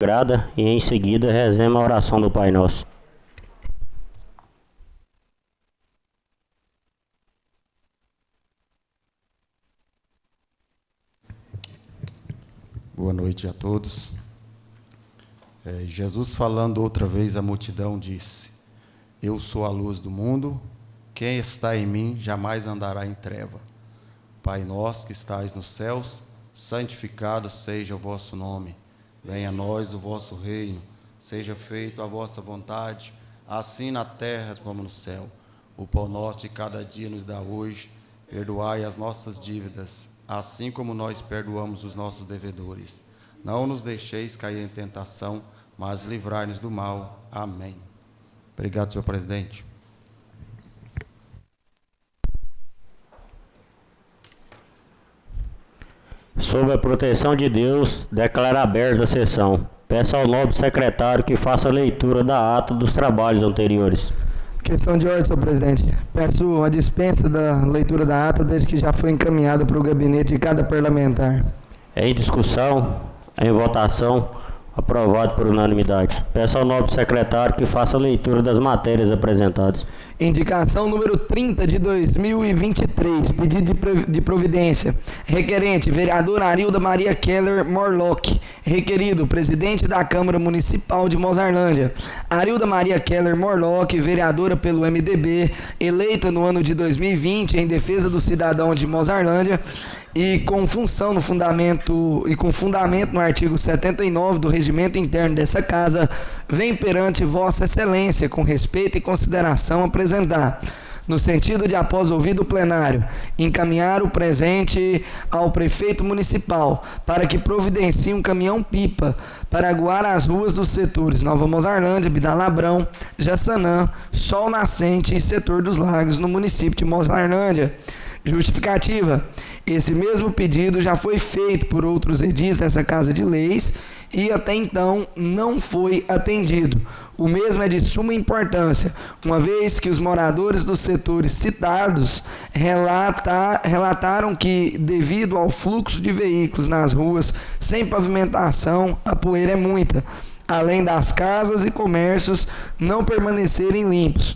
Grada e em seguida rezemos a oração do Pai Nosso. Boa noite a todos. Jesus falando outra vez à multidão disse: Eu sou a luz do mundo, quem está em mim jamais andará em treva. Pai nosso que estais nos céus, santificado seja o vosso nome. Venha a nós o vosso reino, seja feita a vossa vontade, assim na terra como no céu. O pão nosso de cada dia nos dá hoje, perdoai as nossas dívidas, assim como nós perdoamos os nossos devedores. Não nos deixeis cair em tentação, mas livrai-nos do mal. Amém. Obrigado, senhor presidente. Sob a proteção de Deus, declaro aberta a sessão. Peço ao nobre secretário que faça a leitura da ata dos trabalhos anteriores. Questão de ordem, senhor presidente. Peço a dispensa da leitura da ata desde que já foi encaminhada para o gabinete de cada parlamentar. Em discussão, em votação, aprovado por unanimidade. Peço ao nobre secretário que faça a leitura das matérias apresentadas. Indicação número 30 de 2023, pedido de providência. Requerente, vereadora Arilda Maria Keller Morlock. Requerido, presidente da Câmara Municipal de Mozarlândia. Arilda Maria Keller Morlock, vereadora pelo MDB, eleita no ano de 2020 em defesa do cidadão de Mozarlândia e com função no fundamento no artigo 79 do regimento interno dessa casa, vem perante Vossa Excelência com respeito e consideração apresentar, no sentido de, após ouvido o plenário, encaminhar o presente ao prefeito municipal para que providencie um caminhão-pipa para aguar as ruas dos setores Nova Mozarlândia, Bidalabrão, Jaçanã, Sol Nascente e Setor dos Lagos, no município de Mozarlândia. Justificativa: esse mesmo pedido já foi feito por outros edis dessa Casa de Leis e até então não foi atendido. O mesmo é de suma importância, uma vez que os moradores dos setores citados relataram que, devido ao fluxo de veículos nas ruas sem pavimentação, a poeira é muita, além das casas e comércios não permanecerem limpos.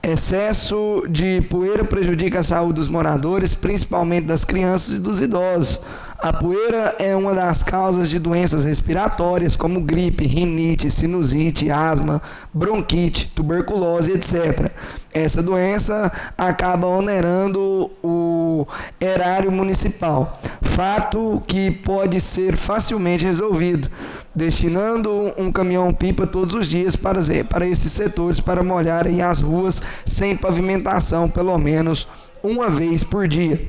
Excesso de poeira prejudica a saúde dos moradores, principalmente das crianças e dos idosos. A poeira é uma das causas de doenças respiratórias, como gripe, rinite, sinusite, asma, bronquite, tuberculose, etc. Essa doença acaba onerando o erário municipal, fato que pode ser facilmente resolvido, destinando um caminhão-pipa todos os dias para esses setores, para molharem as ruas sem pavimentação, pelo menos uma vez por dia.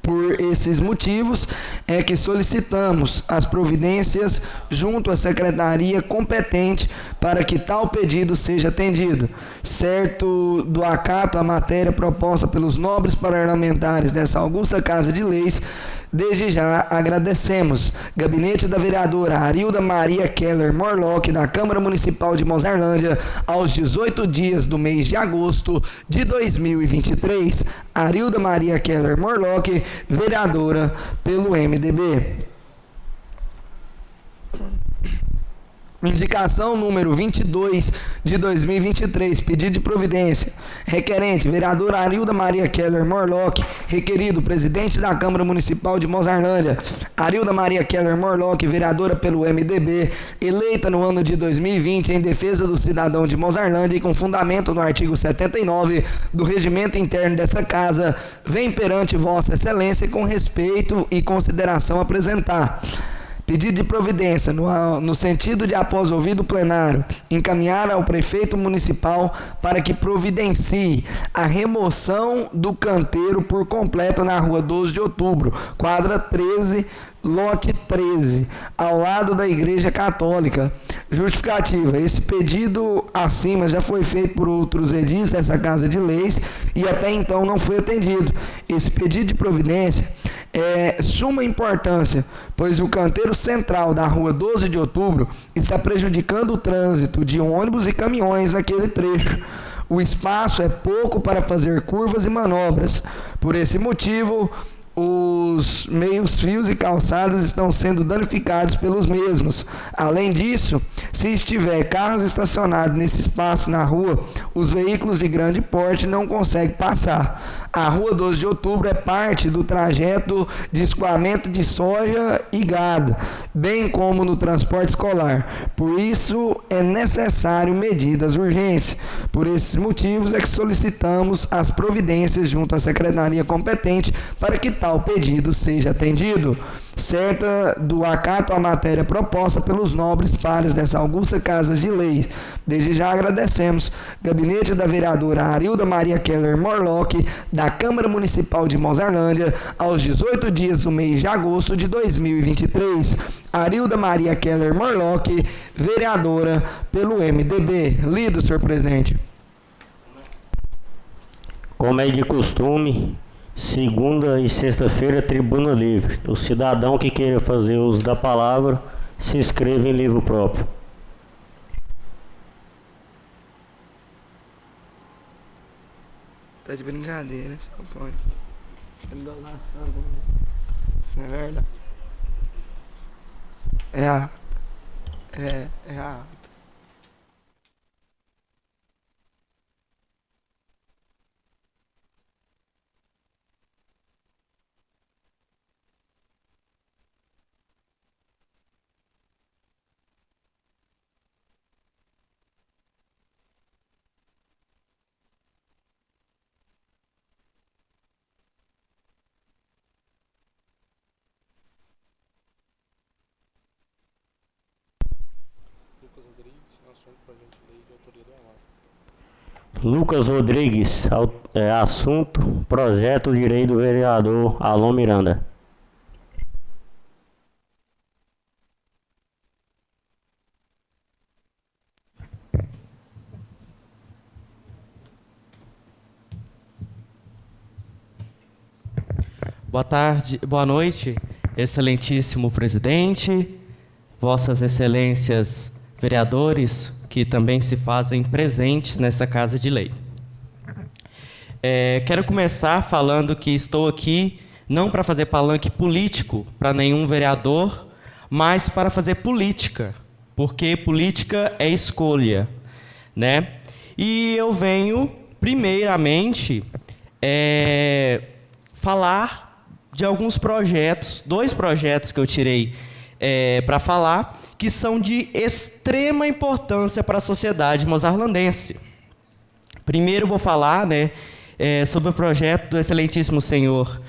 Por esses motivos é que solicitamos as providências junto à secretaria competente para que tal pedido seja atendido. Certo do acato à matéria proposta pelos nobres parlamentares dessa augusta Casa de Leis, desde já agradecemos. Gabinete da vereadora Arilda Maria Keller Morlock, da Câmara Municipal de Mozarlândia, aos 18 dias do mês de agosto de 2023. Arilda Maria Keller Morlock, vereadora pelo MDB. Indicação número 22 de 2023, pedido de providência. Requerente, vereadora Arilda Maria Keller Morlock. Requerido, presidente da Câmara Municipal de Mozarlândia. Arilda Maria Keller Morlock, vereadora pelo MDB, eleita no ano de 2020 em defesa do cidadão de Mozarlândia e com fundamento no artigo 79 do regimento interno dessa casa, vem perante Vossa Excelência com respeito e consideração apresentar. Pedido de providência no sentido de, após ouvido o plenário, encaminhar ao prefeito municipal para que providencie a remoção do canteiro por completo na rua 12 de outubro, quadra 13, lote 13, ao lado da Igreja Católica. Justificativa: esse pedido acima já foi feito por outros edis dessa Casa de Leis e até então não foi atendido. Esse pedido de providência é suma importância, pois o canteiro central da rua 12 de outubro está prejudicando o trânsito de ônibus e caminhões naquele trecho. O espaço é pouco para fazer curvas e manobras. Por esse motivo, Os meios fios e calçadas estão sendo danificados pelos mesmos. Além disso, se estiver carros estacionados nesse espaço na rua, os veículos de grande porte não conseguem passar. A Rua 12 de Outubro é parte do trajeto de escoamento de soja e gado, bem como no transporte escolar. Por isso, é necessário medidas urgentes. Por esses motivos é que solicitamos as providências junto à secretaria competente para que tal pedido seja atendido. Certa do acato à matéria proposta pelos nobres pares dessa augusta Casa de Lei. Desde já agradecemos. Gabinete da vereadora Arilda Maria Keller Morlock, da Câmara Municipal de Mozarlândia, aos 18 dias do mês de agosto de 2023. Arilda Maria Keller Morlock, vereadora pelo MDB. Lido, senhor presidente. Como é de costume, segunda e sexta-feira, tribuna livre. O cidadão que queira fazer uso da palavra, se inscreva em livro próprio. Tá de brincadeira, só pode. Isso não é verdade. É a ata. Lucas Rodrigues, assunto, projeto de lei do vereador Alon Miranda. Boa tarde, boa noite, excelentíssimo presidente, vossas excelências vereadores, que também se fazem presentes nessa Casa de Lei. Quero começar falando que estou aqui não para fazer palanque político para nenhum vereador, mas para fazer política, porque política é escolha, né? E eu venho, primeiramente, falar de alguns projetos, 2 projetos que eu tirei para falar, que são de extrema importância para a sociedade mozarlandense. Primeiro vou falar, sobre o projeto do excelentíssimo senhor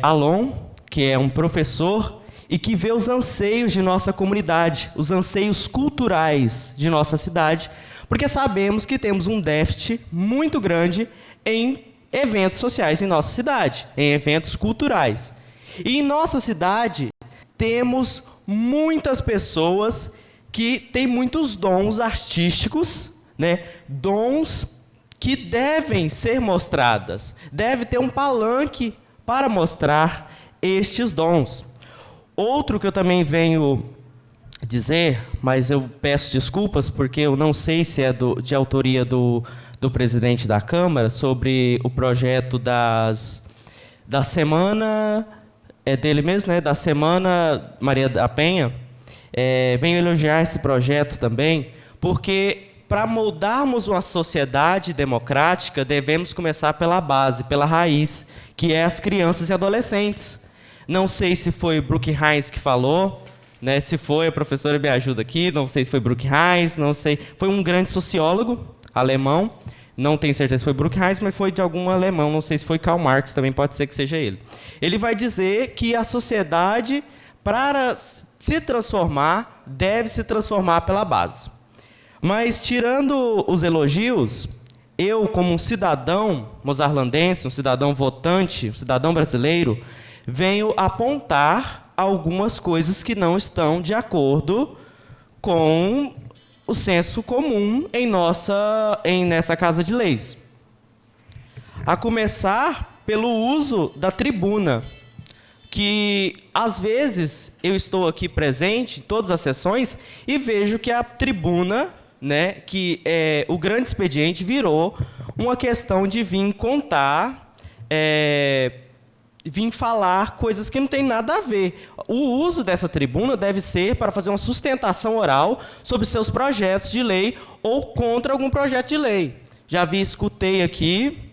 Alon, que é um professor e que vê os anseios de nossa comunidade, os anseios culturais de nossa cidade, porque sabemos que temos um déficit muito grande em eventos sociais em nossa cidade, em eventos culturais. E em nossa cidade temos muitas pessoas que têm muitos dons artísticos, dons que devem ser mostradas. Deve ter um palanque para mostrar estes dons. Outro que eu também venho dizer, mas eu peço desculpas porque eu não sei se é de autoria do presidente da Câmara, sobre o projeto da semana, é dele mesmo, da Semana Maria da Penha. Venho elogiar esse projeto também, porque para moldarmos uma sociedade democrática, devemos começar pela base, pela raiz, que é as crianças e adolescentes. Não sei se foi Brooke Hines que falou, se foi, a professora me ajuda aqui, não sei se foi Brooke Hines, não sei. Foi um grande sociólogo alemão, não tenho certeza se foi Brooke Hines, mas foi de algum alemão, não sei se foi Karl Marx, também pode ser que seja ele. Ele vai dizer que a sociedade, para se transformar, deve se transformar pela base. Mas, tirando os elogios, eu, como um cidadão mozarlandense, um cidadão votante, um cidadão brasileiro, venho apontar algumas coisas que não estão de acordo com o senso comum nessa Casa de Leis. A começar pelo uso da tribuna, que às vezes eu estou aqui presente em todas as sessões e vejo que a tribuna, que o grande expediente, virou uma questão de vir contar vir falar coisas que não tem nada a ver. O uso dessa tribuna deve ser para fazer uma sustentação oral sobre seus projetos de lei ou contra algum projeto de lei. Já escutei aqui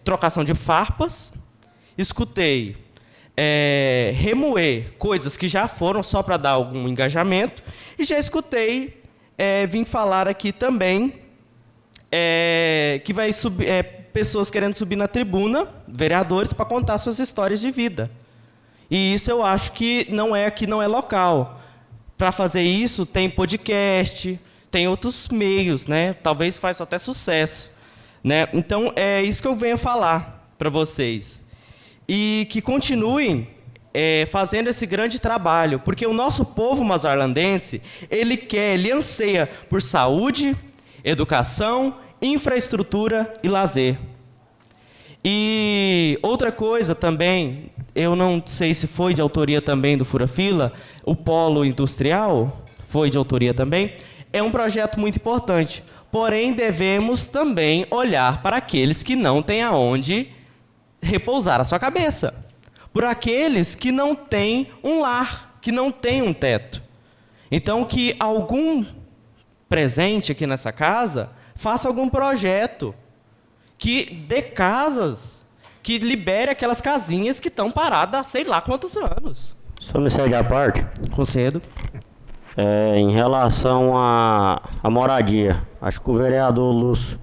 trocação de farpas, escutei remoer coisas que já foram só para dar algum engajamento, e já escutei vir falar aqui também que vai subir pessoas querendo subir na tribuna, vereadores, para contar suas histórias de vida. E isso eu acho que não é aqui, não é local. Para fazer isso, tem podcast, tem outros meios, né? Talvez faça até sucesso, né? Então, é isso que eu venho falar para vocês. E que continuem fazendo esse grande trabalho, porque o nosso povo mazarlandense, ele anseia por saúde, educação, infraestrutura e lazer. E outra coisa também, eu não sei se foi de autoria também do Fura-Fila, o Polo Industrial foi de autoria também, é um projeto muito importante. Porém, devemos também olhar para aqueles que não têm aonde repousar a sua cabeça. Por aqueles que não têm um lar, que não têm um teto. Então, que algum presente aqui nessa casa faça algum projeto que dê casas, que libere aquelas casinhas que estão paradas há sei lá quantos anos. Só me cede a parte. Concedo. Em relação à moradia, acho que o vereador Lúcio,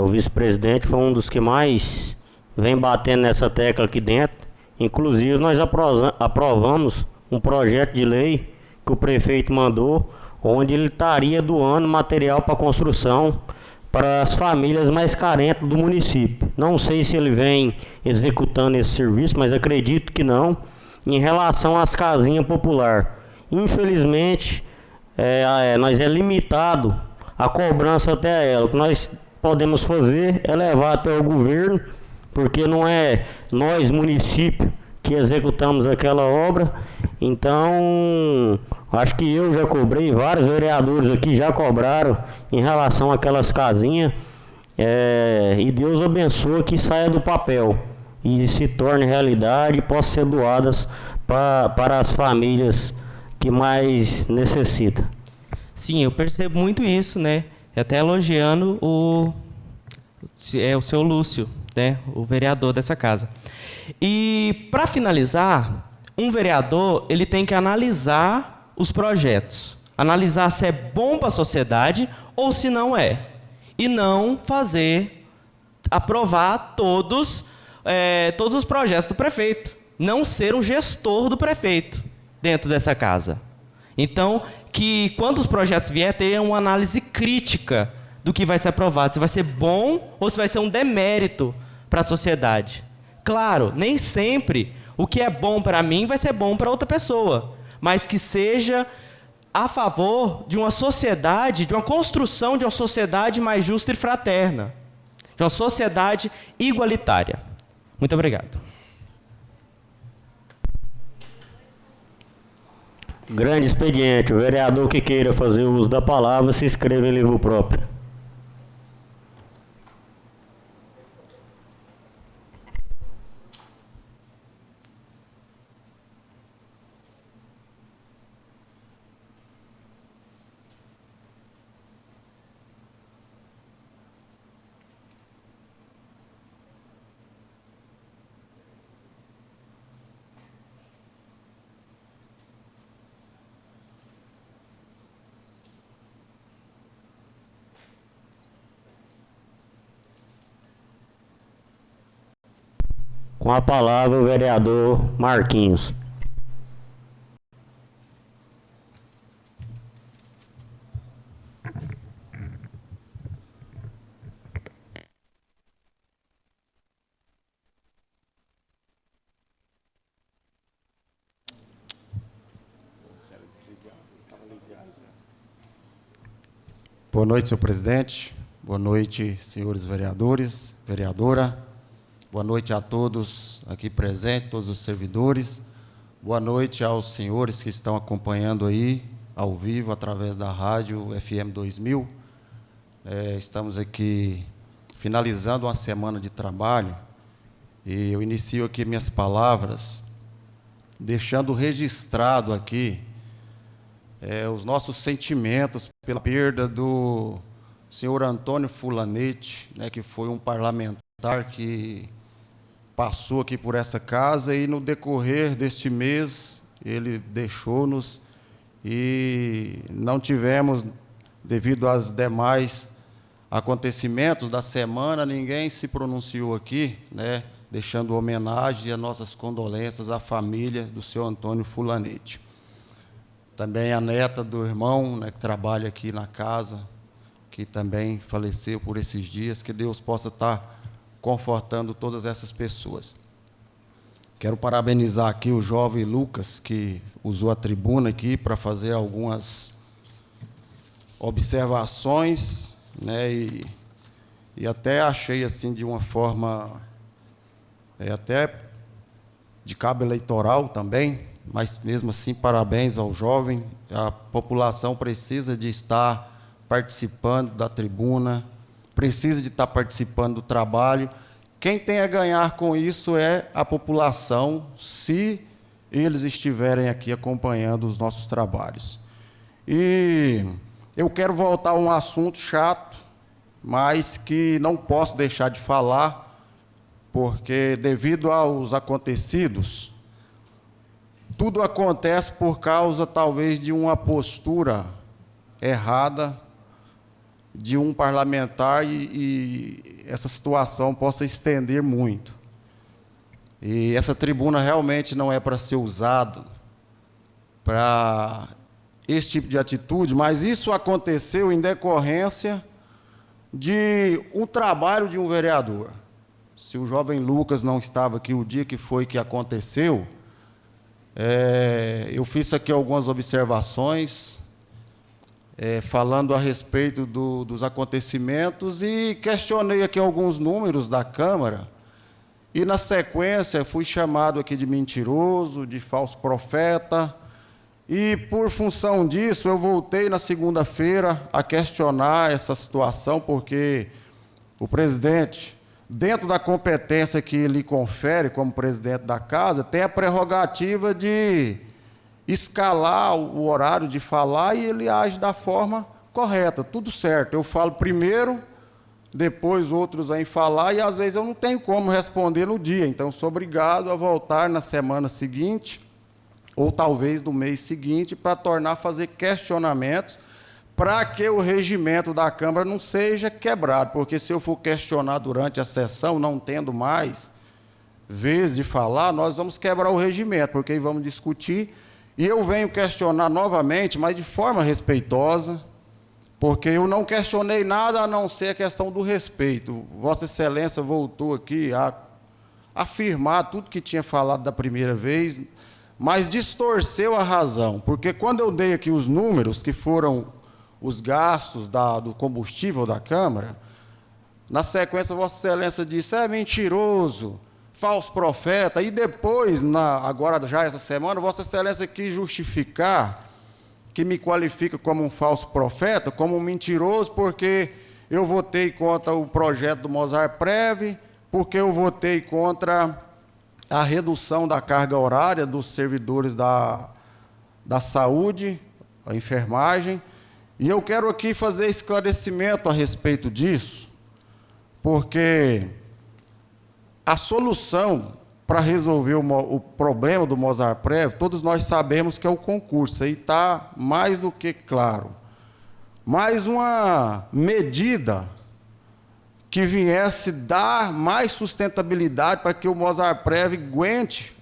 o vice-presidente, foi um dos que mais vem batendo nessa tecla aqui dentro. Inclusive, nós aprovamos um projeto de lei que o prefeito mandou, onde ele estaria doando material para construção para as famílias mais carentes do município. Não sei se ele vem executando esse serviço, mas acredito que não. Em relação às casinhas populares, infelizmente, nós é limitado a cobrança até ela. O que nós podemos fazer é levar até o governo, porque não é nós, município, que executamos aquela obra. Então, acho que eu já cobrei, vários vereadores aqui já cobraram em relação àquelas casinhas. E Deus abençoe que saia do papel e se torne realidade e possa ser doadas para as famílias que mais necessitam. Sim, eu percebo muito isso, né? Até elogiando o seu Lúcio, né? O vereador dessa casa. E, para finalizar, um vereador ele tem que analisar os projetos. Analisar se é bom para a sociedade ou se não é. E não aprovar todos os projetos do prefeito. Não ser um gestor do prefeito dentro dessa casa. Então, que quando os projetos vier, tenha uma análise crítica do que vai ser aprovado. Se vai ser bom ou se vai ser um demérito para a sociedade. Claro, nem sempre o que é bom para mim vai ser bom para outra pessoa, mas que seja a favor de uma sociedade, de uma construção de uma sociedade mais justa e fraterna, de uma sociedade igualitária. Muito obrigado. Grande expediente. O vereador que queira fazer uso da palavra, se inscreva em livro próprio. Com a palavra, o vereador Marquinhos. Boa noite, senhor presidente. Boa noite, senhores vereadores, vereadora. Boa noite a todos aqui presentes, todos os servidores. Boa noite aos senhores que estão acompanhando aí, ao vivo, através da rádio FM 2000. Estamos aqui finalizando uma semana de trabalho E eu inicio aqui minhas palavras, deixando registrado aqui os nossos sentimentos pela perda do senhor Antônio Fulanete, né, que foi um parlamentar que passou aqui por essa casa e no decorrer deste mês ele deixou-nos e não tivemos, devido aos demais acontecimentos da semana, ninguém se pronunciou aqui, né, deixando homenagem e as nossas condolências à família do senhor Antônio Fulanete. Também a neta do irmão, né, que trabalha aqui na casa, que também faleceu por esses dias, que Deus possa estar confortando todas essas pessoas. Quero parabenizar aqui o jovem Lucas, que usou a tribuna aqui para fazer algumas observações, né, e até achei assim de uma forma até de cabo eleitoral também, mas mesmo assim parabéns ao jovem. A população precisa de estar participando da tribuna, precisa de estar participando do trabalho. Quem tem a ganhar com isso é a população, se eles estiverem aqui acompanhando os nossos trabalhos. E eu quero voltar a um assunto chato, mas que não posso deixar de falar, porque devido aos acontecidos, tudo acontece por causa talvez de uma postura errada de um parlamentar e essa situação possa estender muito. E essa tribuna realmente não é para ser usada para esse tipo de atitude, mas isso aconteceu em decorrência de um trabalho de um vereador. Se o jovem Lucas não estava aqui o dia que foi que aconteceu, eu fiz aqui algumas observações, falando a respeito dos acontecimentos e questionei aqui alguns números da Câmara e, na sequência, fui chamado aqui de mentiroso, de falso profeta e, por função disso, eu voltei na segunda-feira a questionar essa situação, porque o presidente, dentro da competência que ele confere como presidente da casa, tem a prerrogativa de escalar o horário de falar e ele age da forma correta, tudo certo. Eu falo primeiro, depois outros vêm falar e às vezes eu não tenho como responder no dia, então sou obrigado a voltar na semana seguinte ou talvez no mês seguinte para tornar a fazer questionamentos para que o regimento da Câmara não seja quebrado, porque se eu for questionar durante a sessão, não tendo mais vez de falar, nós vamos quebrar o regimento, porque aí vamos discutir. E eu venho questionar novamente, mas de forma respeitosa, porque eu não questionei nada a não ser a questão do respeito. Vossa Excelência voltou aqui a afirmar tudo que tinha falado da primeira vez, mas distorceu a razão, porque quando eu dei aqui os números, que foram os gastos do combustível da Câmara, na sequência Vossa Excelência disse, é mentiroso, falso profeta, e depois, agora já essa semana, Vossa Excelência quis justificar que me qualifica como um falso profeta, como um mentiroso, porque eu votei contra o projeto do Mozart Prev, porque eu votei contra a redução da carga horária dos servidores da saúde, a enfermagem, e eu quero aqui fazer esclarecimento a respeito disso, porque a solução para resolver o problema do Mozart Prev, todos nós sabemos que é o concurso, aí está mais do que claro. Mas uma medida que viesse dar mais sustentabilidade para que o Mozart Prev aguente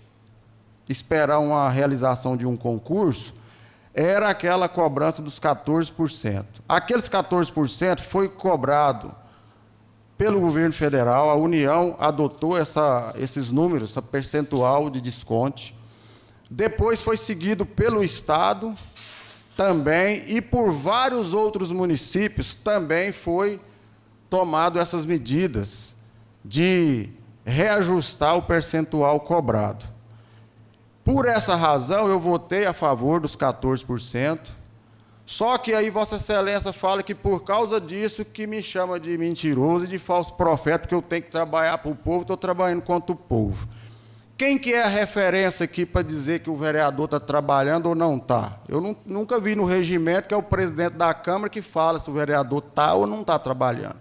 esperar uma realização de um concurso, era aquela cobrança dos 14%. Aqueles 14% foi cobrado pelo governo federal, a União adotou esses números, essa percentual de desconto. Depois foi seguido pelo Estado também e por vários outros municípios também foi tomado essas medidas de reajustar o percentual cobrado. Por essa razão, eu votei a favor dos 14%, Só que aí Vossa Excelência fala que por causa disso que me chama de mentiroso e de falso profeta, porque eu tenho que trabalhar para o povo, estou trabalhando contra o povo. Quem que é a referência aqui para dizer que o vereador está trabalhando ou não está? Eu nunca vi no regimento que é o presidente da Câmara que fala se o vereador está ou não está trabalhando.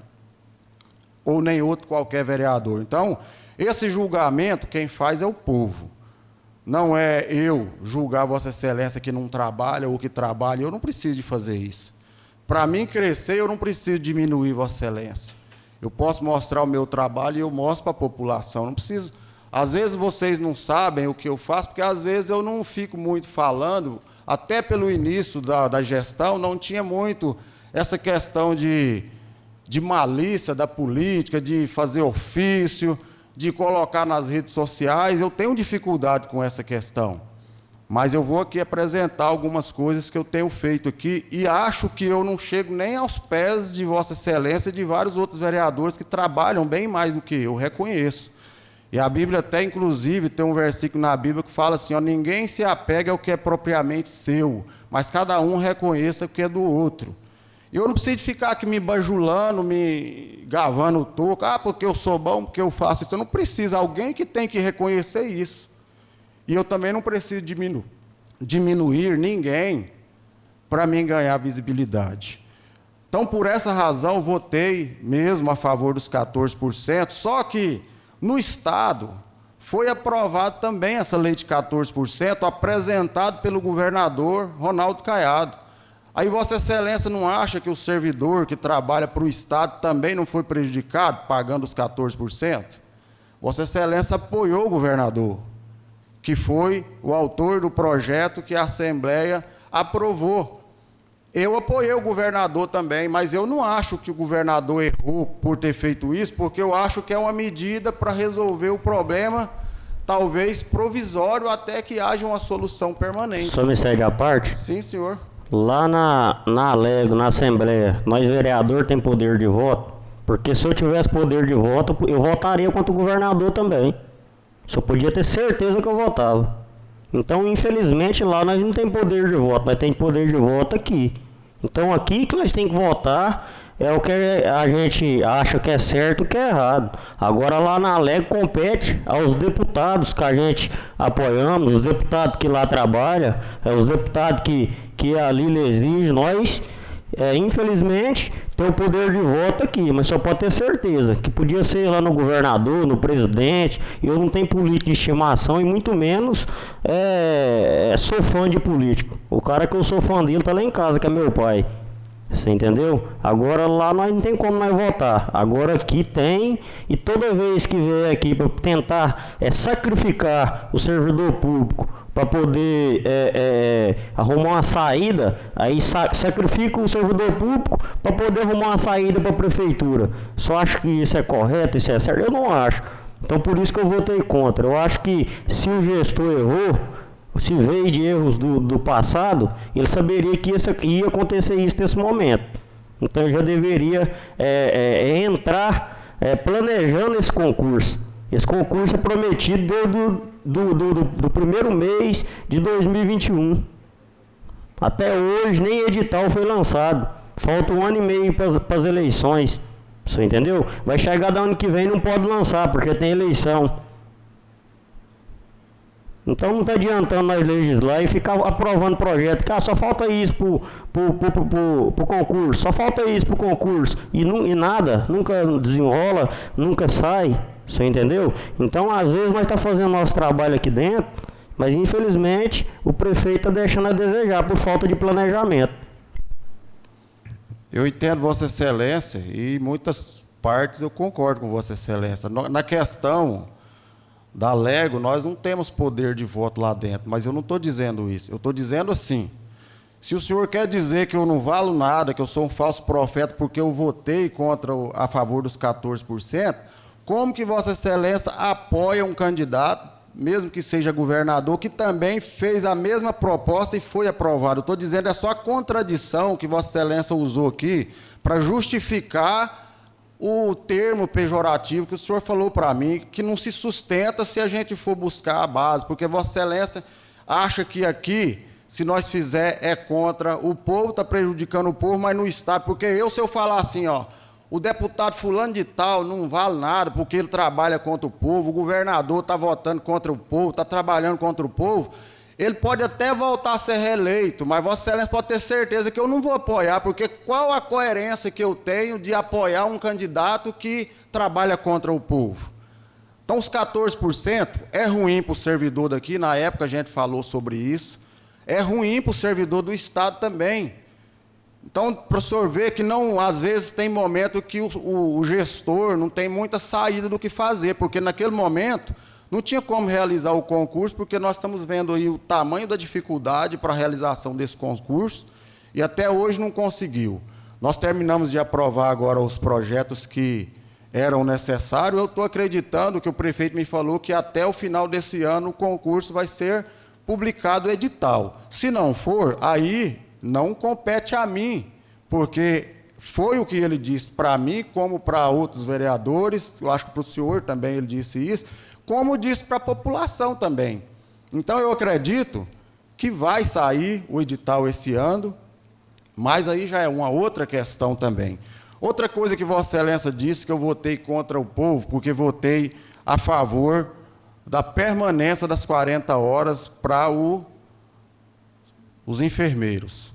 Ou nem outro qualquer vereador. Então, esse julgamento quem faz é o povo. Não é eu julgar Vossa Excelência que não trabalha ou que trabalha. Eu não preciso de fazer isso. Para mim crescer, eu não preciso diminuir Vossa Excelência. Eu posso mostrar o meu trabalho e eu mostro para a população. Não preciso. Às vezes vocês não sabem o que eu faço, porque às vezes eu não fico muito falando, até pelo início da gestão, não tinha muito essa questão de malícia da política, de fazer ofício, de colocar nas redes sociais. Eu tenho dificuldade com essa questão. Mas eu vou aqui apresentar algumas coisas que eu tenho feito aqui e acho que eu não chego nem aos pés de Vossa Excelência e de vários outros vereadores que trabalham bem mais do que eu, reconheço. E a Bíblia até, inclusive, tem um versículo na Bíblia que fala assim, ó, ninguém se apega ao que é propriamente seu, mas cada um reconheça o que é do outro. E eu não preciso de ficar aqui me bajulando, me gavando o toco, porque eu sou bom, porque eu faço isso. Eu não preciso, alguém que tem que reconhecer isso. E eu também não preciso diminuir ninguém para mim ganhar visibilidade. Então, por essa razão, eu votei mesmo a favor dos 14%, só que no Estado, foi aprovado também essa lei de 14%, apresentado pelo governador Ronaldo Caiado. Aí Vossa Excelência não acha que o servidor que trabalha para o Estado também não foi prejudicado, pagando os 14%? Vossa Excelência apoiou o governador, que foi o autor do projeto que a Assembleia aprovou. Eu apoiei o governador também, mas eu não acho que o governador errou por ter feito isso, porque eu acho que é uma medida para resolver o problema, talvez provisório, até que haja uma solução permanente. Só me cede a parte? Sim, senhor. Lá na Alego, na Assembleia, nós vereador tem poder de voto, porque se eu tivesse poder de voto, eu votaria contra o governador também. Só podia ter certeza que eu votava. Então, infelizmente, lá nós não temos poder de voto, nós temos poder de voto aqui. Então, aqui que nós temos que votar é o que a gente acha que é certo e que é errado. Agora, lá na Alego, compete aos deputados que a gente apoiamos, os deputados que lá trabalham, os deputados que ali exigem, nós, infelizmente, tem o poder de voto aqui, mas só pode ter certeza que podia ser lá no governador, no presidente. Eu não tenho político de estimação e muito menos sou fã de político. O cara que eu sou fã dele tá lá em casa, que é meu pai. Você entendeu? Agora lá nós não tem como nós votar. Agora aqui tem, e toda vez que vier aqui para tentar sacrificar o servidor público para poder arrumar uma saída, aí sacrifica o servidor público para poder arrumar uma saída para a prefeitura. Só acho que isso é correto, isso é certo? Eu não acho. Então por isso que eu votei contra. Eu acho que se o gestor errou, se veio de erros do passado, ele saberia que ia acontecer isso nesse momento. Então já deveria entrar planejando esse concurso. Esse concurso é prometido do primeiro mês de 2021. Até hoje nem edital foi lançado. Falta 1 ano e meio para as eleições. Você entendeu? Vai chegar do ano que vem e não pode lançar, porque tem eleição. Então não está adiantando nós legislar e ficar aprovando projeto, que só falta isso pro concurso, só falta isso pro concurso, e nada, nunca desenrola, nunca sai, você entendeu? Então às vezes nós estamos fazendo nosso trabalho aqui dentro, mas infelizmente o prefeito está deixando a desejar por falta de planejamento. Eu entendo Vossa Excelência e em muitas partes eu concordo com Vossa Excelência. Na questão da Alego, nós não temos poder de voto lá dentro, mas eu não estou dizendo isso. Eu estou dizendo assim, se o senhor quer dizer que eu não valo nada, que eu sou um falso profeta porque eu votei a favor dos 14%, como que Vossa Excelência apoia um candidato, mesmo que seja governador, que também fez a mesma proposta e foi aprovado? Eu estou dizendo, é só a contradição que Vossa Excelência usou aqui para justificar o termo pejorativo que o senhor falou para mim, que não se sustenta se a gente for buscar a base, porque Vossa Excelência acha que aqui se nós fizer, é contra o povo, está prejudicando o povo, mas no Estado, porque se eu falar assim, ó, o deputado fulano de tal não vale nada porque ele trabalha contra o povo, o governador está votando contra o povo, está trabalhando contra o povo, ele pode até voltar a ser reeleito, mas Vossa Excelência pode ter certeza que eu não vou apoiar, porque qual a coerência que eu tenho de apoiar um candidato que trabalha contra o povo? Então, os 14% é ruim para o servidor daqui, na época a gente falou sobre isso, é ruim para o servidor do Estado também. Então, para o senhor ver que, não, às vezes, tem momento que o gestor não tem muita saída do que fazer, porque naquele momento não tinha como realizar o concurso, porque nós estamos vendo aí o tamanho da dificuldade para a realização desse concurso, e até hoje não conseguiu. Nós terminamos de aprovar agora os projetos que eram necessários. Eu estou acreditando que o prefeito me falou que até o final desse ano o concurso vai ser publicado o edital. Se não for, aí não compete a mim, porque foi o que ele disse para mim, como para outros vereadores, eu acho que para o senhor também ele disse isso, como disse para a população também. Então, eu acredito que vai sair o edital esse ano, mas aí já é uma outra questão também. Outra coisa que Vossa Excelência disse, que eu votei contra o povo, porque votei a favor da permanência das 40 horas para os enfermeiros.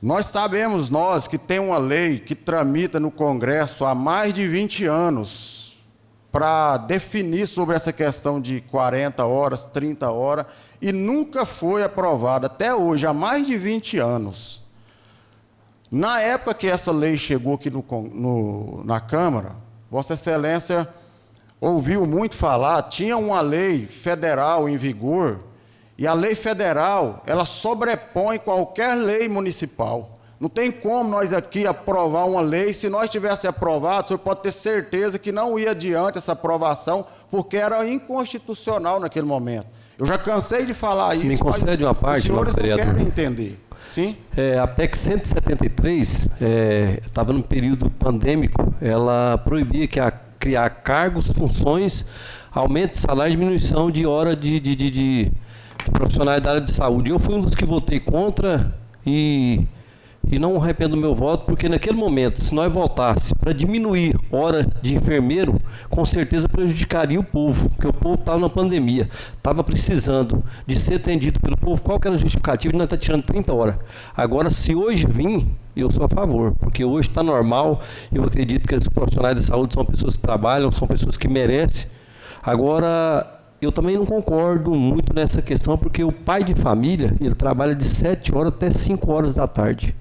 Nós sabemos, que tem uma lei que tramita no Congresso há mais de 20 anos para definir sobre essa questão de 40 horas, 30 horas, e nunca foi aprovada, até hoje, há mais de 20 anos. Na época que essa lei chegou aqui na Câmara, Vossa Excelência ouviu muito falar, tinha uma lei federal em vigor, e a lei federal, ela sobrepõe qualquer lei municipal. Não tem como nós aqui aprovar uma lei, se nós tivéssemos aprovado, o senhor pode ter certeza que não ia adiante essa aprovação, porque era inconstitucional naquele momento. Eu já cansei de falar isso, me concede uma parte, os senhores não vereador, querem entender. Sim? A PEC 173 estava num período pandêmico, ela proibia que criar cargos, funções, aumento de salário e diminuição de hora de profissionais da área de saúde. Eu fui um dos que votei contra e não arrependo do meu voto, porque naquele momento, se nós voltássemos para diminuir hora de enfermeiro, com certeza prejudicaria o povo, porque o povo estava na pandemia, estava precisando de ser atendido pelo povo. Qual que era a justificativa? Nós estamos tirando 30 horas. Agora, se hoje vir, eu sou a favor, porque hoje está normal, eu acredito que os profissionais da saúde são pessoas que trabalham, são pessoas que merecem. Agora, eu também não concordo muito nessa questão, porque o pai de família, ele trabalha de 7 horas até 5 horas da tarde.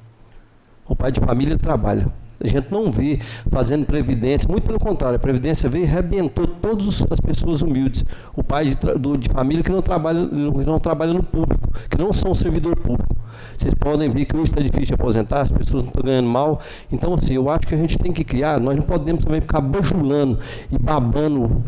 O pai de família trabalha. A gente não vê fazendo previdência, muito pelo contrário, a previdência veio e arrebentou todas as pessoas humildes. O pai de família que não trabalha no público, que não são servidor público. Vocês podem ver que hoje está difícil de aposentar, as pessoas não estão ganhando mal. Então, assim, eu acho que a gente tem que criar, nós não podemos também ficar bajulando e babando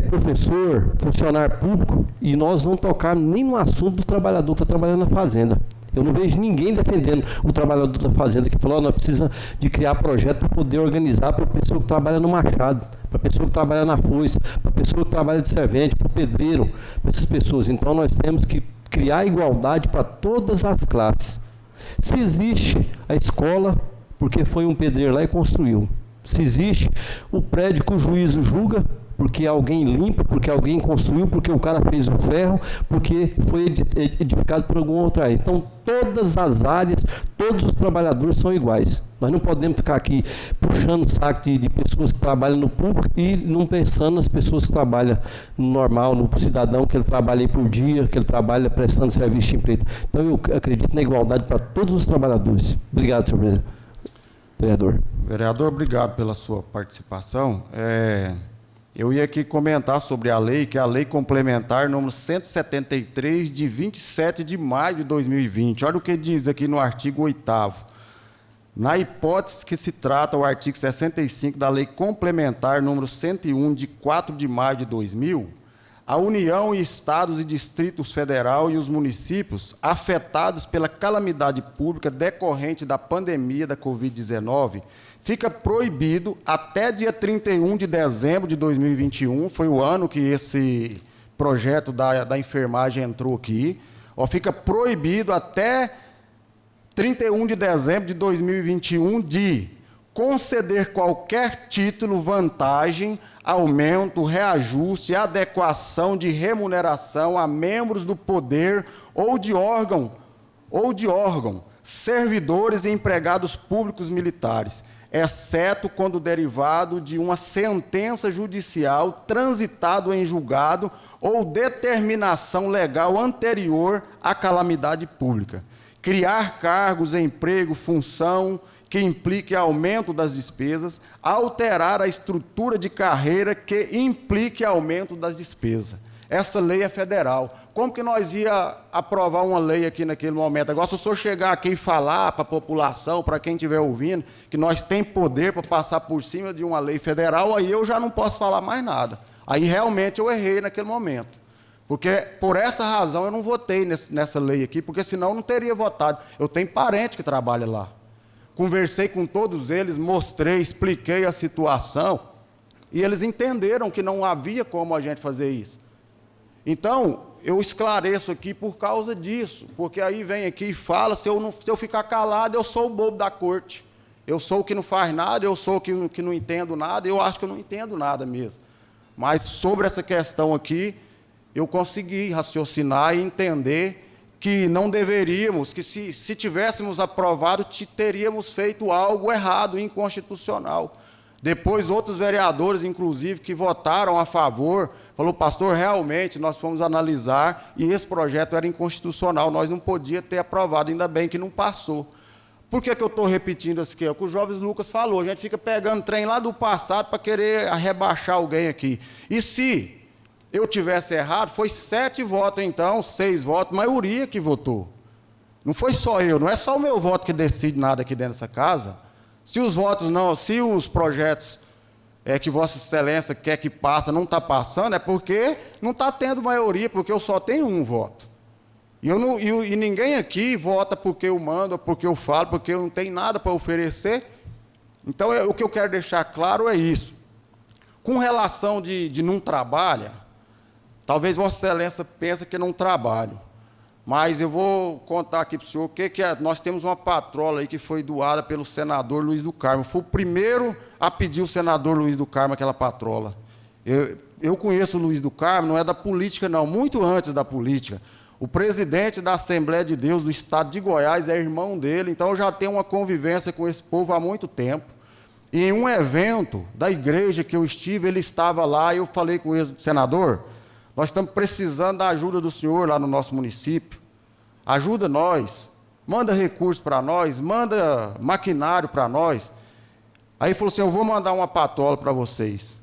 professor, funcionário público, e nós não tocar nem no assunto do trabalhador que está trabalhando na fazenda. Eu não vejo ninguém defendendo o trabalhador da fazenda que falou, nós precisamos de criar projeto para poder organizar para a pessoa que trabalha no machado, para a pessoa que trabalha na foice, para a pessoa que trabalha de servente, para o pedreiro, para essas pessoas. Então nós temos que criar igualdade para todas as classes. Se existe a escola, porque foi um pedreiro lá e construiu. Se existe o prédio que o juiz julga, porque alguém limpa, porque alguém construiu, porque o cara fez o ferro, porque foi edificado por alguma outra área. Então, todas as áreas, todos os trabalhadores são iguais. Nós não podemos ficar aqui puxando saco de pessoas que trabalham no público e não pensando nas pessoas que trabalham no normal, no cidadão, que ele trabalha aí por dia, que ele trabalha prestando serviço de emprego. Então, eu acredito na igualdade para todos os trabalhadores. Obrigado, senhor vereador. Vereador, obrigado pela sua participação. Eu ia aqui comentar sobre a lei, que é a Lei Complementar número 173, de 27 de maio de 2020. Olha o que diz aqui no artigo 8º. Na hipótese que se trata o artigo 65 da Lei Complementar número 101, de 4 de maio de 2000, a União e Estados e Distritos Federal e os municípios afetados pela calamidade pública decorrente da pandemia da Covid-19 fica proibido até dia 31 de dezembro de 2021, foi o ano que esse projeto da enfermagem entrou aqui, Ó, fica proibido até 31 de dezembro de 2021 de conceder qualquer título, vantagem, aumento, reajuste, adequação de remuneração a membros do poder ou de órgão, servidores e empregados públicos militares, exceto quando derivado de uma sentença judicial transitado em julgado ou determinação legal anterior à calamidade pública. Criar cargos, emprego, função que implique aumento das despesas, alterar a estrutura de carreira que implique aumento das despesas. Essa lei é federal. Como que nós ia aprovar uma lei aqui naquele momento? Agora, se o senhor chegar aqui e falar para a população, para quem estiver ouvindo, que nós temos poder para passar por cima de uma lei federal, aí eu já não posso falar mais nada. Aí realmente eu errei naquele momento. Porque, por essa razão, eu não votei nessa lei aqui, porque senão eu não teria votado. Eu tenho parente que trabalha lá. Conversei com todos eles, mostrei, expliquei a situação, e eles entenderam que não havia como a gente fazer isso. Então, eu esclareço aqui por causa disso, porque aí vem aqui e fala, se eu ficar calado, eu sou o bobo da corte. Eu sou o que não faz nada, eu sou o que não entendo nada, eu acho que eu não entendo nada mesmo. Mas sobre essa questão aqui, eu consegui raciocinar e entender que não deveríamos, que se tivéssemos aprovado, teríamos feito algo errado, inconstitucional. Depois, outros vereadores, inclusive, que votaram a favor, falou, pastor, realmente, nós fomos analisar e esse projeto era inconstitucional, nós não podíamos ter aprovado, ainda bem que não passou. Por que eu estou repetindo isso aqui? É o que o Jovem Lucas falou, a gente fica pegando trem lá do passado para querer rebaixar alguém aqui. E se eu tivesse errado, foi 7 votos, então, 6 votos, maioria que votou. Não foi só eu, não é só o meu voto que decide nada aqui dentro dessa casa. Se os votos não, se os projetos que Vossa Excelência quer que passe, não está passando, é porque não está tendo maioria, porque eu só tenho um voto. E ninguém aqui vota porque eu mando, porque eu falo, porque eu não tenho nada para oferecer. Então, o que eu quero deixar claro é isso. Com relação de não trabalha, talvez Vossa Excelência pense que não trabalho. Mas eu vou contar aqui para o senhor o que é. Nós temos uma patrola aí que foi doada pelo senador Luiz do Carmo. Fui o primeiro a pedir o senador Luiz do Carmo aquela patrola. Eu conheço o Luiz do Carmo, não é da política, não, muito antes da política. O presidente da Assembleia de Deus do Estado de Goiás é irmão dele, então eu já tenho uma convivência com esse povo há muito tempo. E em um evento da igreja que eu estive, ele estava lá e eu falei com ele, senador, nós estamos precisando da ajuda do senhor lá no nosso município. Ajuda nós, manda recursos para nós, manda maquinário para nós. Aí ele falou assim, eu vou mandar uma patrola para vocês.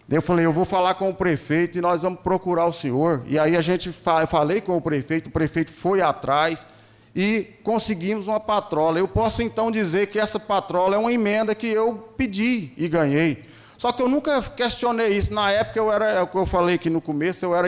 Daí eu falei, eu vou falar com o prefeito e nós vamos procurar o senhor. E aí eu falei com o prefeito foi atrás e conseguimos uma patrola. Eu posso então dizer que essa patrola é uma emenda que eu pedi e ganhei. Só que eu nunca questionei isso. Na época, é o que eu falei aqui no começo, eu era